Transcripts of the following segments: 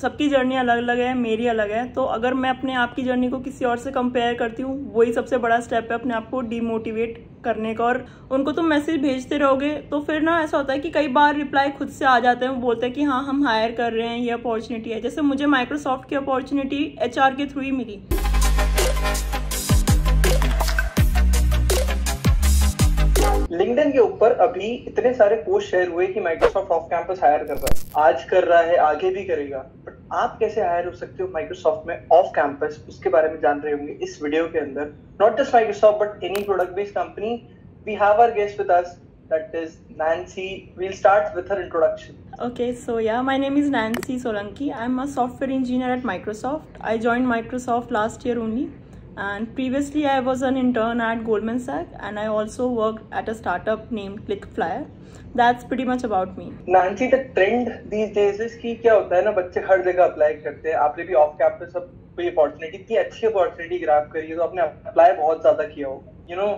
सबकी जर्नी अलग अलग है, मेरी अलग है। तो अगर मैं अपने आप की जर्नी को किसी और से कंपेयर करती हूँ, वही सबसे बड़ा स्टेप है अपने आप को डीमोटिवेट करने का। और उनको तुम मैसेज भेजते रहोगे तो फिर ना ऐसा होता है कि कई बार रिप्लाई खुद से आ जाते हैं, वो बोलते हैं कि हाँ हम हायर कर रहे हैं, ये अपॉर्चुनिटी है। जैसे मुझे माइक्रोसॉफ्ट की अपॉर्चुनिटी HR के थ्रू ही मिली। लिंक्डइन के ऊपर अभी इतने सारे पोस्ट शेयर हुए कि माइक्रोसॉफ्ट ऑफ कैंपस हायर कर रहा है, आज कर रहा है, आगे भी करेगा। बट आप कैसे हायर हो सकते हो माइक्रोसॉफ्ट में ऑफ कैंपस, उसके बारे में जान रहे होंगे इस वीडियो के अंदर। Not just Microsoft but any product based company. We have our guest with us, that is Nancy. We'll start with her introduction. Okay, so yeah, my name is Nancy Solanki. I'm a software engineer at Microsoft. I joined Microsoft last year only, and previously I was an intern at Goldman Sachs, and I also worked at a startup named ClickFlyer. That's pretty much about me. Nancy, the trend these days is कि क्या होता है ना, बच्चे हर जगह apply करते हैं। आपने भी ऑफ कैंपस सब कोई अपॉर्चुनिटी, इतनी अच्छी अपॉर्चुनिटी ग्रैब करी है तो आपने अप्लाई बहुत ज्यादा किया होगा। यू नो,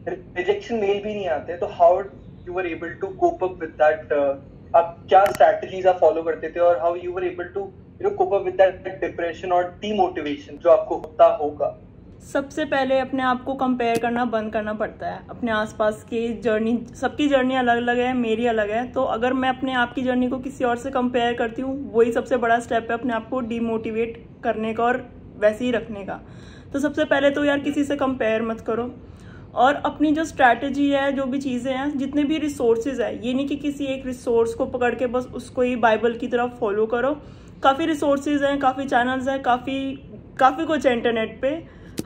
रिजेक्शन मेल भी नहीं आते, तो how you were able to cope up with that? आप क्या strategies आप follow करते थे और how you were able to cope up with that depression और demotivation जो आपको होता होगा? सबसे पहले अपने आप को कंपेयर करना बंद करना पड़ता है। अपने आसपास की जर्नी, सबकी जर्नी अलग अलग है, मेरी अलग है। तो अगर मैं अपने आप की जर्नी को किसी और से कंपेयर करती हूँ, वही सबसे बड़ा स्टेप है अपने आप को डीमोटिवेट करने का और वैसे ही रखने का। तो सबसे पहले तो यार किसी से कंपेयर मत करो, और अपनी जो स्ट्रैटेजी है, जो भी चीज़ें हैं, जितने भी रिसोर्सेज है, ये नहीं कि किसी एक रिसोर्स को पकड़ के बस उसको ही बाइबल की तरफ फॉलो करो। काफ़ी रिसोर्सेज हैं, काफ़ी चैनल्स हैं, काफ़ी कुछ है इंटरनेट पे।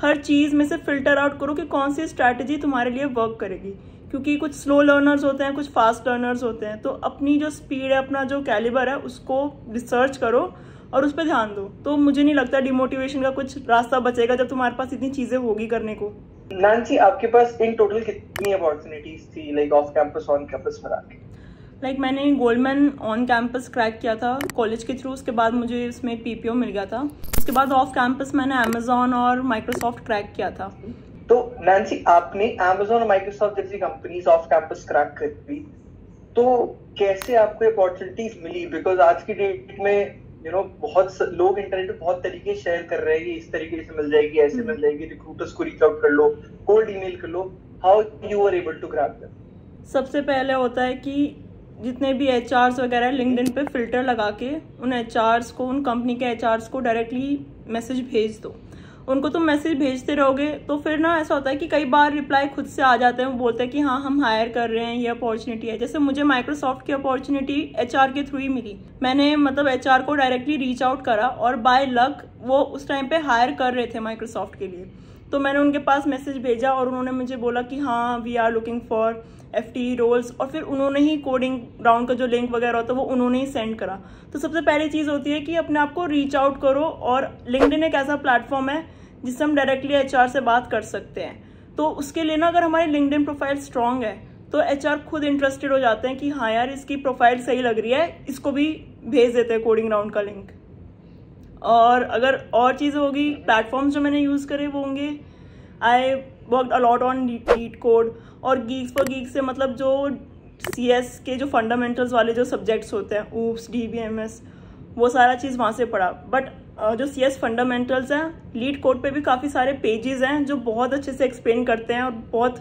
हर चीज़ में से फिल्टर आउट करो कि कौन सी स्ट्रैटेजी तुम्हारे लिए वर्क करेगी, क्योंकि कुछ स्लो लर्नर्स होते हैं, कुछ फास्ट लर्नर्स होते हैं। तो अपनी जो स्पीड है, अपना जो कैलिबर है, उसको रिसर्च करो और उस पर ध्यान दो। तो मुझे नहीं लगता डिमोटिवेशन का कुछ रास्ता बचेगा जब तुम्हारे पास इतनी चीज़ें होगी करने को। नांसी, आपके पास इन टोटल कितनी अपॉर्चुनिटीज थी, like off campus on campus में आके? लाइक मैंने गोल्डमैन ऑन कैंपस क्रैक किया था कॉलेज के थ्रू, उसके बाद मुझे इसमें PPO मिल गया था। उसके बाद ऑफ कैंपस मैंने अमेजोन और माइक्रोसॉफ्ट क्रैक किया था। तो नैन्सी, आपने अमेजोन और माइक्रोसॉफ्ट जैसी कंपनीज ऑफ कैंपस क्रैक करी, तो कैसे आपको अपॉर्चुनिटीज मिली? बिकॉज आज की डेट में बहुत लोग इंटरनेट पे बहुत तरीके शेयर कर रहे हैं, इस तरीके से मिल जाएगी, ऐसे मिल जाएगी, रिक्रूटर्स को रीच आउट कर लो, कोल्ड ईमेल कर लो। How you were able to grab them? सबसे पहले होता है कि जितने भी HRs वगैरह लिंक्डइन पे फिल्टर लगा के उन HRs को, उन कंपनी के HRs को डायरेक्टली मैसेज भेज दो। उनको तुम मैसेज भेजते रहोगे तो फिर ना ऐसा होता है कि कई बार रिप्लाई खुद से आ जाते हैं, वो बोलते हैं कि हाँ हम हायर कर रहे हैं, ये अपॉर्चुनिटी है। जैसे मुझे माइक्रोसॉफ्ट की अपॉर्चुनिटी HR के थ्रू ही मिली। मैंने मतलब HR को डायरेक्टली रीच आउट करा और बाय लक वो उस टाइम पे हायर कर रहे थे माइक्रोसॉफ्ट के लिए। तो मैंने उनके पास मैसेज भेजा और उन्होंने मुझे बोला कि हाँ we are looking for FTE roles, और फिर उन्होंने ही कोडिंग राउंड का जो लिंक वगैरह होता है वो उन्होंने ही सेंड करा। तो सबसे पहली चीज़ होती है कि अपने आप को रीच आउट करो, और लिंक्डइन एक ऐसा प्लेटफॉर्म है जिससे हम डायरेक्टली HR से बात कर सकते हैं। तो उसके लिए ना अगर हमारी लिंक्डइन प्रोफाइल स्ट्रांग है तो HR खुद इंटरेस्टेड हो जाते हैं कि हाँ यार इसकी प्रोफाइल सही लग रही है, इसको भी भेज देते हैं कोडिंग राउंड का लिंक। और अगर और चीज़ होगी, प्लेटफॉर्म्स जो मैंने यूज़ करे वो होंगे, I worked a lot on LeetCode और Geeks for Geeks से, मतलब जो CS के जो फंडामेंटल्स वाले जो सब्जेक्ट्स होते हैं, OOPS, DBMS, वो सारा चीज़ वहाँ से पढ़ा। बट जो CS फंडामेंटल्स हैं, LeetCode पे भी काफ़ी सारे पेजेस हैं जो बहुत अच्छे से एक्सप्लेन करते हैं और बहुत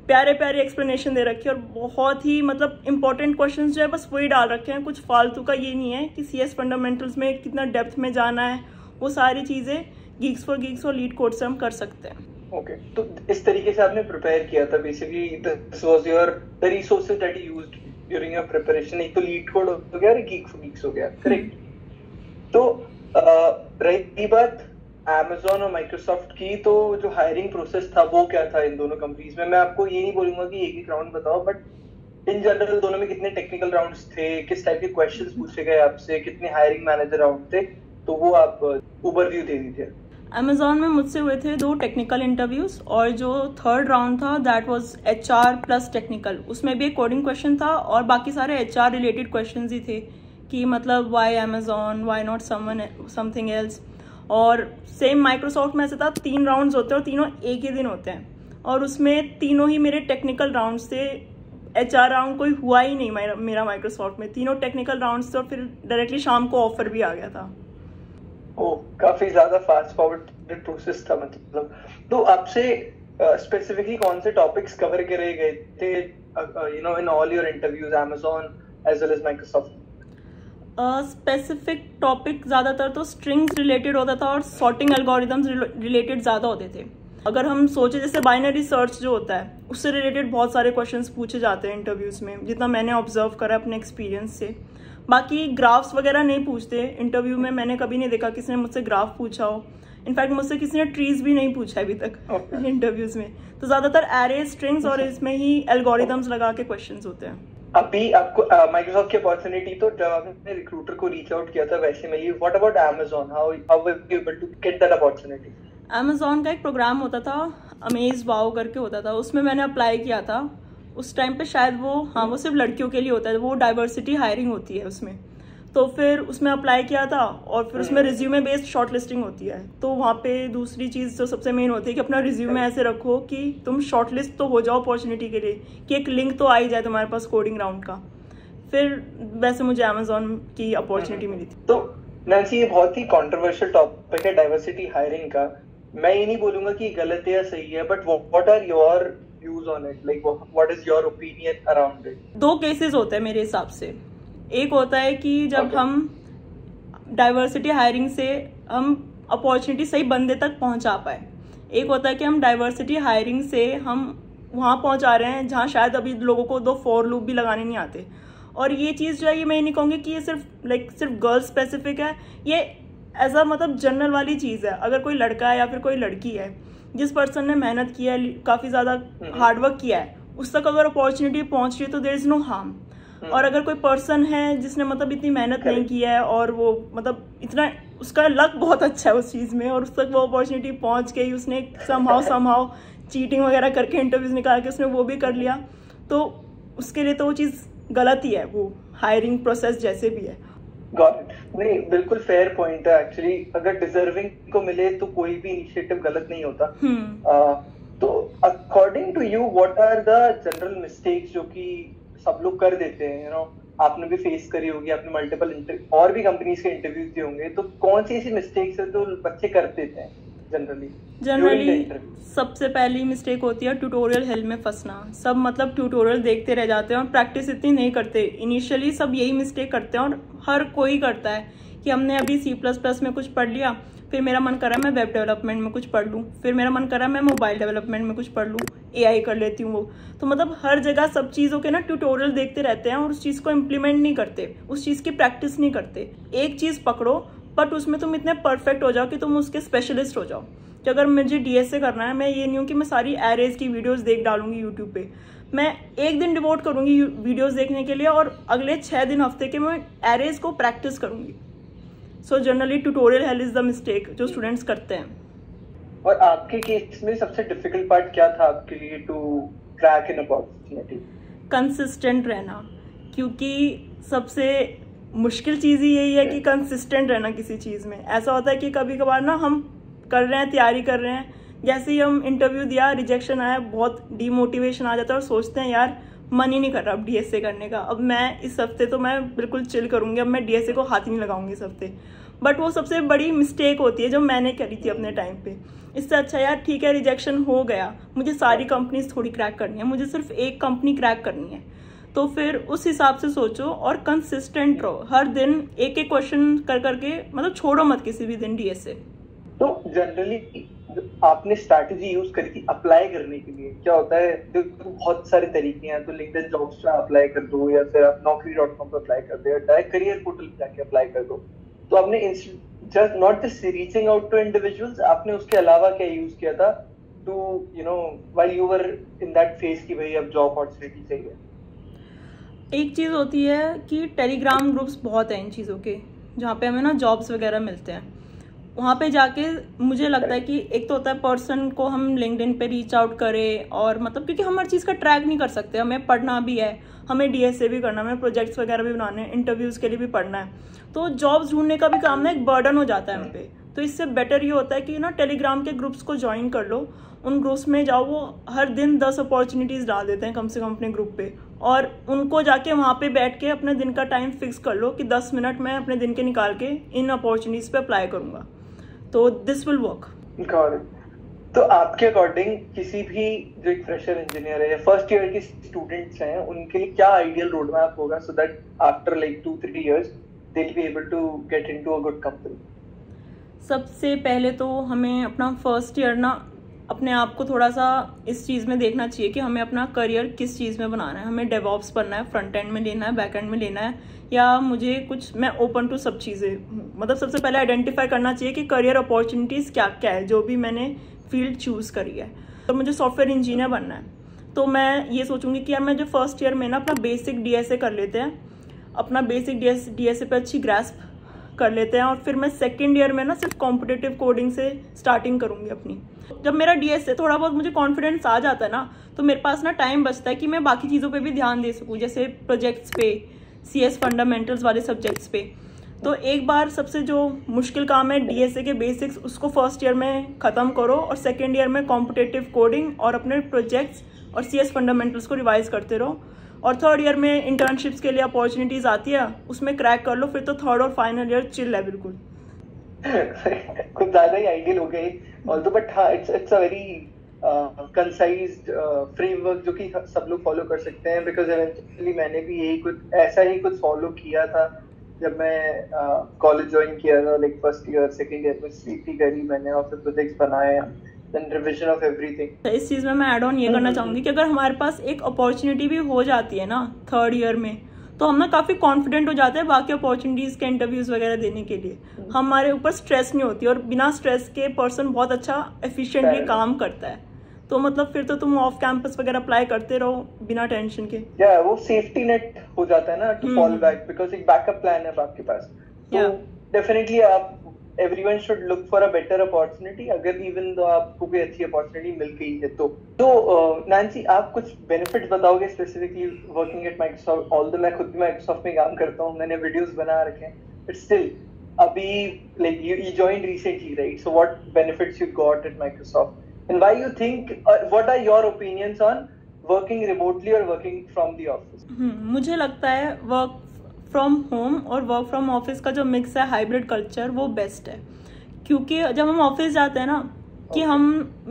प्यारे प्यारे एक्सप्लेनेशन दे रखे हैं, और बहुत ही मतलब इंपॉर्टेंट क्वेश्चंस जो है बस वही डाल रखे हैं। कुछ फालतू का ये नहीं है कि CS फंडामेंटल्स में कितना डेप्थ में जाना है, वो सारी चीज़ें Geeks for Geeks और LeetCode से हम कर सकते हैं। ओके, तो इस तरीके से आपने प्रिपेयर किया था। Basically this was your the resources that you used during your preparation. एक तो LeetCode हो गया और Geeks for Geeks हो गया, करेक्ट? तो रही बात Amazon और Microsoft की, तो जो हायरिंग प्रोसेस था वो क्या था इन दोनों कंपनीज में? मैं आपको ये नहीं बोलूंगा कि एक एक राउंड बताओ, बट इन जनरल दोनों में कितने टेक्निकल राउंड्स थे, किस टाइप के क्वेश्चंस पूछे गए आपसे, कितने हायरिंग मैनेजर राउंड थे, तो वो आप ओवरव्यू दे दीजिए। अमेजोन में मुझसे हुए थे 2 टेक्निकल इंटरव्यूज, और जो थर्ड राउंड था that was HR plus technical. उसमें भी एक कोडिंग क्वेश्चन था और बाकी सारे HR रिलेटेड क्वेश्चन ही थे कि मतलब why Amazon, why not something else. और सेम माइक्रोसॉफ्ट में ऐसा था, 3 राउंड्स होते हैं और तीनों एक ही दिन होते हैं, और उसमें तीनों ही मेरे टेक्निकल राउंड्स थे। HR राउंड कोई हुआ ही नहीं मेरा माइक्रोसॉफ्ट में। तीनों टेक्निकल राउंड्स थे और फिर डायरेक्टली शाम को ऑफर भी आ गया था। ओ, काफी ज्यादा फास्ट फॉरवर्ड प्रोसेस था मतलब। तो आपसे स्पेसिफिकली कौन से टॉपिक्स कवर करे गए थे in all your interviews, Amazon as well as Microsoft? Specific topic ज़्यादातर तो स्ट्रिंग्स रिलेटेड होता था और सॉर्टिंग एल्गोरिदम्स रिलेटेड ज़्यादा होते थे। अगर हम सोचे जैसे बाइनरी सर्च जो होता है उससे रिलेटेड बहुत सारे क्वेश्चंस पूछे जाते हैं इंटरव्यूज़ में, जितना मैंने ऑब्जर्व करा अपने एक्सपीरियंस से। बाकी ग्राफ्स वगैरह नहीं पूछते इंटरव्यू में, मैंने कभी नहीं देखा किसी ने मुझसे ग्राफ पूछा हो। इनफैक्ट मुझसे किसी ने ट्रीज भी नहीं पूछा अभी तक इंटरव्यूज़ में। तो ज़्यादातर एरे, स्ट्रिंग्स और इसमें ही एल्गोरिदम्स लगा के क्वेश्चंस होते हैं। अभी आपको माइक्रोसॉफ्ट की अपॉर्चुनिटी, तो जब आपने रिक्रूटर को रीच आउट किया था वैसे मिली, what about Amazon? How were you able to get that opportunity? Amazon का एक प्रोग्राम होता था, अमेज वाओ करके होता था, उसमें मैंने अप्लाई किया था। उस टाइम पे शायद वो सिर्फ लड़कियों के लिए होता है, वो डाइवर्सिटी हायरिंग होती है उसमें। तो फिर उसमें अप्लाई किया था और फिर उसमें रिज्यूमे बेस्ड शॉर्ट लिस्टिंग होती है। तो वहाँ पे दूसरी चीज़ जो सबसे मेन होती है कि अपना रिज्यूमे ऐसे रखो कि तुम शॉर्ट लिस्ट तो हो जाओ अपॉर्चुनिटी के लिए, कि एक लिंक तो आ ही जाए तुम्हारे पास कोडिंग राउंड का। फिर वैसे मुझे Amazon की अपॉर्चुनिटी मिली थी। तो नैन्सी, ये बहुत ही कॉन्ट्रोवर्शियल टॉपिक है डाइवर्सिटी हायरिंग का। मैं ये नहीं बोलूंगा कि गलत है या सही है, but what are your views on it? Like what is your opinion around it? दो केसेस होते हैं मेरे हिसाब से। एक होता है कि जब हम डाइवर्सिटी हायरिंग से हम अपॉर्चुनिटी सही बंदे तक पहुंचा पाए। एक होता है कि हम डाइवर्सिटी हायरिंग से हम वहाँ पहुंचा रहे हैं जहाँ शायद अभी लोगों को 2 फॉर लूप भी लगाने नहीं आते। और ये चीज़ जो है, ये मैं नहीं कहूँगी कि ये सिर्फ गर्ल्स स्पेसिफिक है, ये ऐसा मतलब जनरल वाली चीज़ है। अगर कोई लड़का है या फिर कोई लड़की है, जिस पर्सन ने मेहनत की है, काफ़ी ज़्यादा हार्डवर्क किया है, उस तक अगर अपॉर्चुनिटी पहुंच रही है तो देयर इज़ नो हार्म। और अगर कोई पर्सन है जिसने मतलब इतनी मेहनत नहीं की है और वो मतलब इतना उसका लक बहुत अच्छा है उस चीज़ में, और उस तक वो अपॉर्चुनिटी पहुंच गई, उसने समहाउ चीटिंग वगैरह करके इंटरव्यूज निकाल के उसने वो भी कर लिया, तो उसके लिए तो वो चीज़ गलत ही है, वो हायरिंग प्रोसेस जैसे भी है। नहीं, बिल्कुल फेयर पॉइंट है एक्चुअली। अगर डिजर्विंग को मिले तो कोई भी इनिशिएटिव गलत नहीं होता। तो according to you what are the general mistakes जो कि सब लोग कर देते हैं? आपने भी फेस करी होगी, आपने मल्टीपल और भी कंपनीज के इंटरव्यूज दिए होंगे, तो कौन सी ऐसी मिस्टेक्स है जो बच्चे कर देते हैं जनरली? सबसे पहली मिस्टेक होती है ट्यूटोरियल हेल में फंसना। सब मतलब ट्यूटोरियल देखते रह जाते हैं और प्रैक्टिस इतनी नहीं करते। इनिशियली सब यही मिस्टेक करते हैं और हर कोई करता है कि हमने अभी C++ में कुछ पढ़ लिया, फिर मेरा मन कर रहा है मैं वेब डेवलपमेंट में कुछ पढ़ लूँ, फिर मेरा मन कर रहा है मैं मोबाइल डेवलपमेंट में कुछ पढ़ लूँ, AI कर लेती हूँ वो। तो मतलब हर जगह सब चीज़ों के ना ट्यूटोरियल देखते रहते हैं और उस चीज़ को इम्प्लीमेंट नहीं करते, उस चीज़ की प्रैक्टिस नहीं करते। एक चीज़ पकड़ो बट उसमें तुम इतने परफेक्ट हो जाओ कि तुम उसके स्पेशलिस्ट हो जाओ। कि अगर मुझे DSA करना है, मैं ये नहीं हूँ कि मैं सारी एरेज की वीडियोज़ देख डालूंगी यूट्यूब पे। मैं एक दिन डिवोट करूँगी वीडियोज़ देखने के लिए और अगले 6 दिन हफ्ते के मैं एरेज को प्रैक्टिस करूँगी। So generally tutorial hell is the mistake जो स्टूडेंट्स करते हैं। और आपके केस में सबसे डिफिकल्ट पार्ट क्या था आपके लिए to crack in opportunity? Consistent रहना, क्योंकि सबसे मुश्किल चीज़ ही यही है कि कंसिस्टेंट रहना किसी चीज़ में। ऐसा होता है कि कभी कभार ना हम कर रहे हैं, तैयारी कर रहे हैं, जैसे ही हम इंटरव्यू दिया, रिजेक्शन आया, बहुत डीमोटिवेशन आ जाता है और सोचते हैं यार मन ही नहीं कर रहा अब DSA करने का। अब मैं इस हफ्ते तो मैं बिल्कुल चिल करूंगी, अब मैं DSA को हाथ ही नहीं लगाऊंगी इस हफ्ते। बट वो सबसे बड़ी मिस्टेक होती है जो मैंने करी थी अपने टाइम पे। इससे अच्छा यार ठीक है रिजेक्शन हो गया, मुझे सारी कंपनीज थोड़ी क्रैक करनी है, मुझे सिर्फ एक कंपनी क्रैक करनी है। तो फिर उस हिसाब से सोचो और कंसिस्टेंट रहो, हर दिन एक एक क्वेश्चन कर करके, मतलब छोड़ो मत किसी भी दिन DSA। तो जनरली आपने स्ट्रैटेजी यूज करी थी अप्लाई करने के लिए? क्या होता है, तो बहुत सारे तरीके हैं, तो लिंक्डइन जॉब्स पे अप्लाई कर दो या फिर आप naukri.com पे अप्लाई कर दो या डायरेक्ट करियर पोर्टल पे जाके अप्लाई कर दो। तो आपने just not just reaching out to individuals, आपने उसके अलावा क्या यूज किया था to while you were in that phase कि भाई अब जॉब अपॉर्चुनिटी चाहिए? एक चीज़ होती है कि टेलीग्राम ग्रुप्स बहुत हैं इन चीज़ों के, जहाँ पे हमें ना जॉब्स वगैरह मिलते हैं। वहाँ पे जाके मुझे लगता है कि एक तो होता है पर्सन को हम लिंक्डइन पे रीच आउट करें, और मतलब क्योंकि हम हर चीज़ का ट्रैक नहीं कर सकते, हमें पढ़ना भी है, हमें DSA भी करना है, हमें प्रोजेक्ट्स वगैरह भी बनाने हैं, इंटरव्यूज़ के लिए भी पढ़ना है, तो जॉब्स ढूंढने का भी काम ना एक बर्डन हो जाता है हम पे। तो इससे बेटर ये होता है कि ना टेलीग्राम के ग्रुप्स को ज्वाइन कर लो, उन ग्रुप्स में जाओ, वो हर दिन 10 अपॉर्चुनिटीज़ डाल देते हैं कम से कम अपने ग्रुप पे, और उनको जाके वहाँ पे बैठ के अपने दिन का टाइम फिक्स कर लो कि 10 मिनट मैं अपने दिन के निकाल के इन अपॉर्चुनिटीज पे अप्लाई करूंगा, तो दिस विल वर्क। तो आपके अकॉर्डिंग किसी भी जो एक फ्रेशर इंजीनियर है या फर्स्ट ईयर के स्टूडेंट्स हैं उनके लिए क्या आइडियल रोड मैप होगा so that after like 2-3 years they will be able to get into a good company? सबसे पहले तो हमें अपना फर्स्ट ईयर ना अपने आप को थोड़ा सा इस चीज़ में देखना चाहिए कि हमें अपना करियर किस चीज़ में बनाना है। हमें डेवऑप्स बनना है, फ्रंट एंड में लेना है, बैक एंड में लेना है, या मुझे कुछ, मैं ओपन टू सब चीज़ें। मतलब सबसे पहले आइडेंटिफाई करना चाहिए कि करियर अपॉर्चुनिटीज़ क्या क्या है जो भी मैंने फील्ड चूज़ करी है। तो मुझे सॉफ्टवेयर इंजीनियर बनना है, तो मैं ये सोचूंगी कि यार मैं जो फर्स्ट ईयर में ना अपना बेसिक डीएसए कर लेते हैं, अपना बेसिक डीएसए पे अच्छी ग्रास्प कर लेते हैं, और फिर मैं सेकेंड ईयर में ना सिर्फ कॉम्पिटिटिव कोडिंग से स्टार्टिंग करूंगी अपनी। जब मेरा डीएसए थोड़ा बहुत मुझे कॉन्फिडेंस आ जाता है ना, तो मेरे पास ना टाइम बचता है कि मैं बाकी चीज़ों पे भी ध्यान दे सकूँ, जैसे प्रोजेक्ट्स पे, सीएस फंडामेंटल्स वाले सब्जेक्ट्स पे। तो एक बार सबसे जो मुश्किल काम है डीएसए के बेसिक्स, उसको फर्स्ट ईयर में ख़त्म करो, और सेकेंड ईयर में कॉम्पिटिटिव कोडिंग और अपने प्रोजेक्ट्स और सीएस फंडामेंटल्स को रिवाइज करते रहो। और थर्ड ईयर में इंटर्नशिप्स के लिए अपॉर्चुनिटीज आती है, उसमें क्रैक कर लो, फिर तो थर्ड और फाइनल ईयर चिल है बिल्कुल। कुछ ज्यादा ही आइडियल हो गई ऑल्दो, बट हाँ it's a very concised framework जो कि सब लोग फॉलो कर सकते हैं, बिकॉज इवेंचुअली मैंने भी यही कुछ ऐसा ही कुछ फॉलो किया था जब मैं कॉलेज ज्वाइन किया था, like first year second year में सीटी करी मैंने और फिर प्रोजेक्ट्स बनाए, देन रिवीजन ऑफ एवरीथिंग। इस चीज़ में मैं ऐड ऑन ये करना चाहूँगी कि अगर हमारे पास एक अपॉर्चुनिटी भी हो जाती है ना थर्ड ईयर में, तो हम ना काफ़ी कॉन्फिडेंट हो जाते हैं बाकी अपॉर्चुनिटीज़ के इंटरव्यूज़ वगैरह देने के लिए। हमारे ऊपर स्ट्रेस नहीं होती, और बिना स्ट्रेस के पर्सन बहुत अच्छा एफिशिएंटली काम करता है। तो मतलब फिर तो तुम ऑफ कैंपस वगैरह अप्लाई करते रहो बिना टेंशन के। वो सेफ्टी नेट हो जाता है ना टू फॉल बैक, बिकॉज एक बैकअप प्लान है आपके पास। तो डेफिनेटली आप everyone should look for a better opportunity, अगर इवन दो आपको कोई अच्छी अपॉर्चुनिटी मिल गई है तो नैंसी आप कुछ बेनिफिट्स बताओगे specifically working at Microsoft? Although मैं खुद भी माइक्रोसॉफ्ट में काम करता हूँ, मैंने वीडियोस बना रखे हैं, बट स्टिल अभी like you joined recently right, so what benefits you got at Microsoft and why you think what are your opinions on working remotely or working from the office? मुझे लगता है work from home और work from office का जो mix है, hybrid culture, वो best है। क्योंकि जब हम ऑफिस जाते हैं ना कि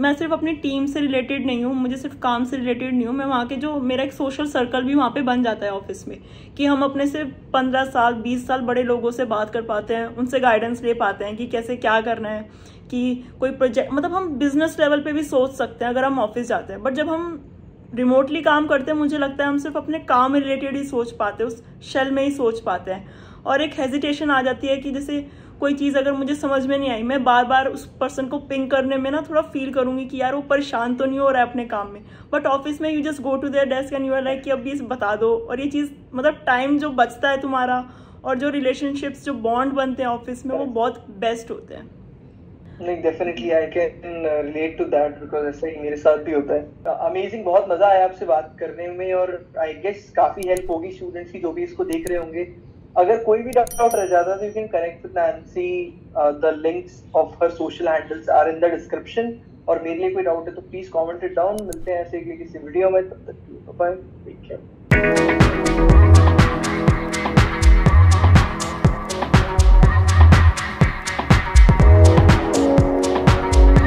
मैं सिर्फ अपनी टीम से रिलेटेड नहीं हूँ, मुझे सिर्फ काम से रिलेटेड नहीं हूँ, मैं वहाँ के जो मेरा एक सोशल सर्कल भी वहाँ पे बन जाता है ऑफिस में, कि हम अपने से 15 साल 20 साल बड़े लोगों से बात कर पाते हैं, उनसे गाइडेंस ले पाते हैं कि कैसे क्या करना है, कि कोई प्रोजेक्ट, मतलब हम बिजनेस लेवल पे भी सोच सकते हैं अगर हम ऑफिस जाते हैं। बट जब हम रिमोटली काम करते हैं, मुझे लगता है हम सिर्फ अपने काम रिलेटेड ही सोच पाते हैं, उस शेल में ही सोच पाते हैं, और एक हेजिटेशन आ जाती है कि जैसे कोई चीज़ अगर मुझे समझ में नहीं आई, मैं बार बार उस पर्सन को पिंग करने में ना थोड़ा फील करूंगी कि यार वो परेशान तो नहीं हो रहा है अपने काम में। बट ऑफिस में you just go to their desk and you are like कि अब ये बता दो, और ये चीज़ मतलब टाइम जो बचता है तुम्हारा, और जो रिलेशनशिप्स जो बॉन्ड बनते हैं ऑफिस में, वो बहुत बेस्ट होते हैं। नहीं definitely I can relate to that, because ऐसा ही मेरे साथ भी होता है। अमेजिंग, बहुत मजा आया आपसे बात करने में, और आई गेस काफी हेल्प होगी स्टूडेंट्स की जो भी इसको देख रहे होंगे। अगर कोई भी डाउट रह जाता है तो you can connect with Nancy, the links of her social handles are in the description, और मेरे लिए कोई डाउट है तो प्लीज कमेंट इट डाउन। मिलते हैं ऐसे किसी वीडियो में, तब तक बाय, टेक केयर।